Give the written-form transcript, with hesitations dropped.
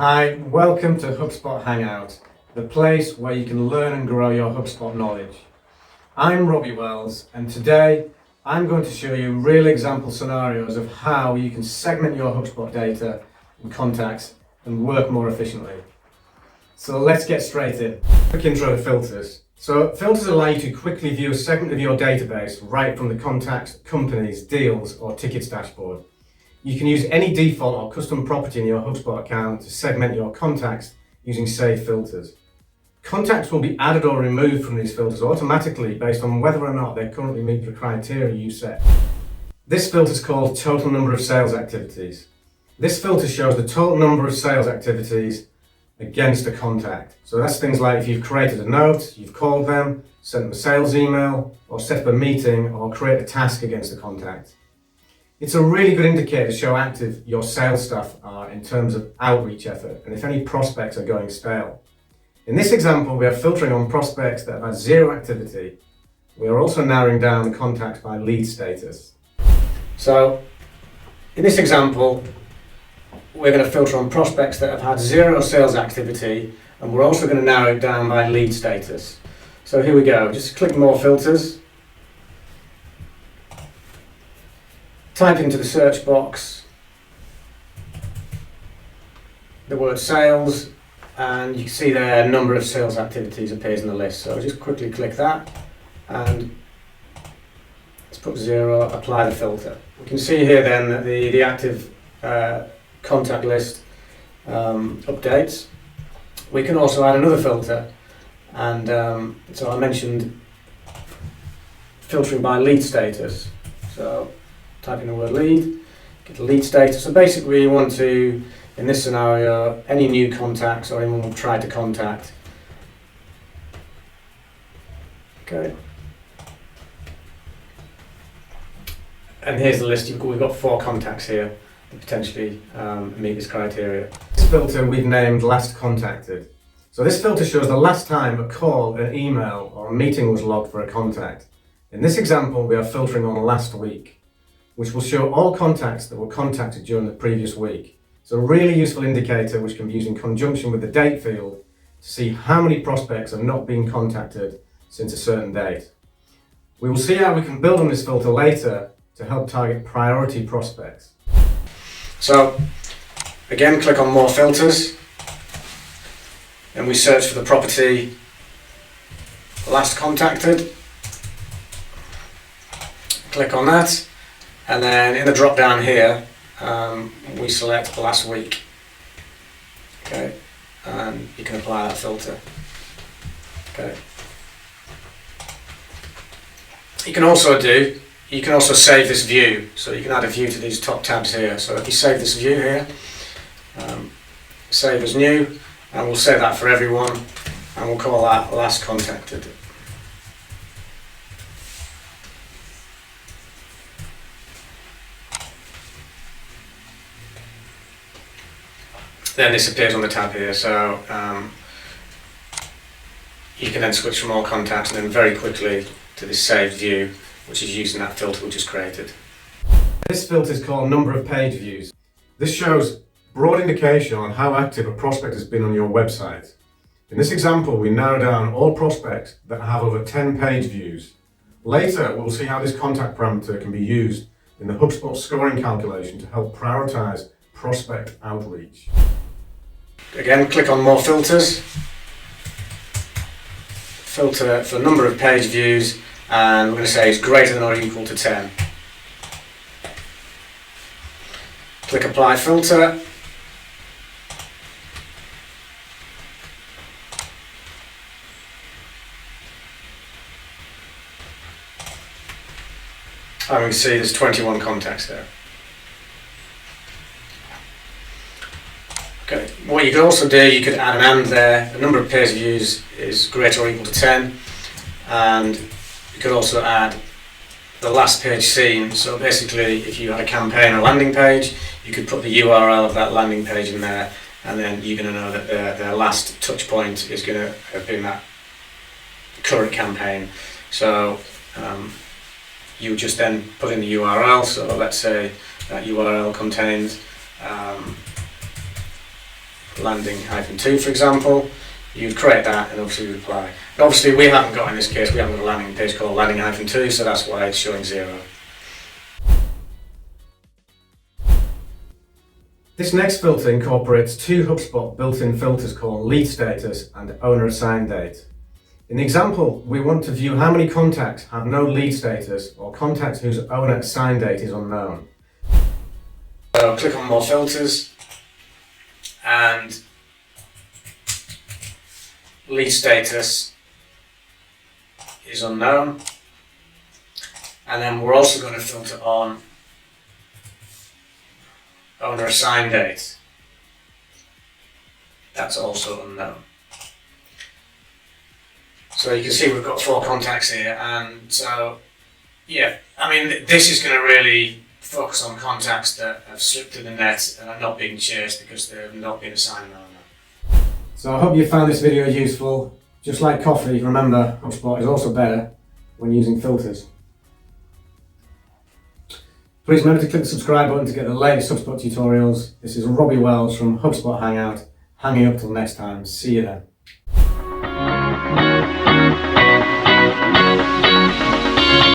Hi, welcome to HubSpot Hangout, the place where you can learn and grow your HubSpot knowledge. I'm Robbie Wells, and today I'm going to show you real example scenarios of how you can segment your HubSpot data and contacts and work more efficiently. So let's get straight in. Quick intro to filters. So filters allow you to quickly view a segment of your database right from the contacts, companies, deals, or tickets dashboard. You can use any default or custom property in your HubSpot account to segment your contacts using saved filters. Contacts will be added or removed from these filters automatically based on whether or not they currently meet the criteria you set. This filter is called total number of sales activities. This filter shows the total number of sales activities against a contact. So that's things like if you've created a note, you've called them, sent them a sales email, or set up a meeting or create a task against a contact. It's a really good indicator to show how active your sales staff are in terms of outreach effort and if any prospects are going stale. In this example, we are filtering on prospects that have had zero activity. We are also narrowing down the contacts by lead status. So, in this example, we're going to filter on prospects that have had zero sales activity, and we're also going to narrow it down by lead status. So here we go, just click more filters. Type into the search box the word sales, and you can see there a number of sales activities appears in the list. So just quickly click that and let's put 0, apply the filter. We can see here then that the active contact list updates. We can also add another filter, and so I mentioned filtering by lead status. So type in the word lead, get the lead status. So basically you want to, in this scenario, any new contacts or anyone we've tried to contact. Okay. And here's the list. We've got 4 contacts here that potentially meet this criteria. This filter we've named last contacted. So this filter shows the last time a call, an email, or a meeting was logged for a contact. In this example, we are filtering on last week, which will show all contacts that were contacted during the previous week. It's a really useful indicator which can be used in conjunction with the date field to see how many prospects have not been contacted since a certain date. We will see how we can build on this filter later to help target priority prospects. So again, click on more filters and we search for the property last contacted. Click on that. And then in the drop down here, we select last week. Okay, and you can apply that filter. Okay. You can also save this view. So you can add a view to these top tabs here. So if you save this view here, save as new, and we'll save that for everyone, and we'll call that last contacted. Then this appears on the tab here, so you can then switch from all contacts and then very quickly to this saved view, which is using that filter we just created. This filter is called number of page views. This shows broad indication on how active a prospect has been on your website. In this example, we narrow down all prospects that have over 10 page views. Later, we'll see how this contact parameter can be used in the HubSpot scoring calculation to help prioritize prospect outreach. Again, click on more filters, filter for number of page views, and we're going to say it's greater than or equal to 10. Click apply filter. And we can see there's 21 contacts there. Okay. What you could also do, you could add an and there. The number of page views is greater or equal to 10, and you could also add the last page seen. So basically, if you had a campaign or landing page, you could put the URL of that landing page in there, and then you're going to know that their last touch point is going to have been that current campaign. So you would just then put in the URL. So let's say that URL contains landing -2, for example, you'd create that and obviously reply. But obviously we haven't got, in this case, we haven't got a landing page called landing -2, so that's why it's showing 0. This next filter incorporates two HubSpot built-in filters called lead status and owner assigned date. In the example, we want to view how many contacts have no lead status or contacts whose owner assigned date is unknown. So click on more filters and lead status is unknown, and then we're also going to filter on owner assigned date. That's also unknown. So you can see we've got 4 contacts here, and so yeah, I mean, this is going to really focus on contacts that have slipped through the net and are not being chased because they have not been assigned an owner. So I hope you found this video useful. Just like coffee, remember, HubSpot is also better when using filters. Please remember to click the subscribe button to get the latest HubSpot tutorials. This is Robbie Wells from HubSpot Hangout. Hanging up till next time. See you then.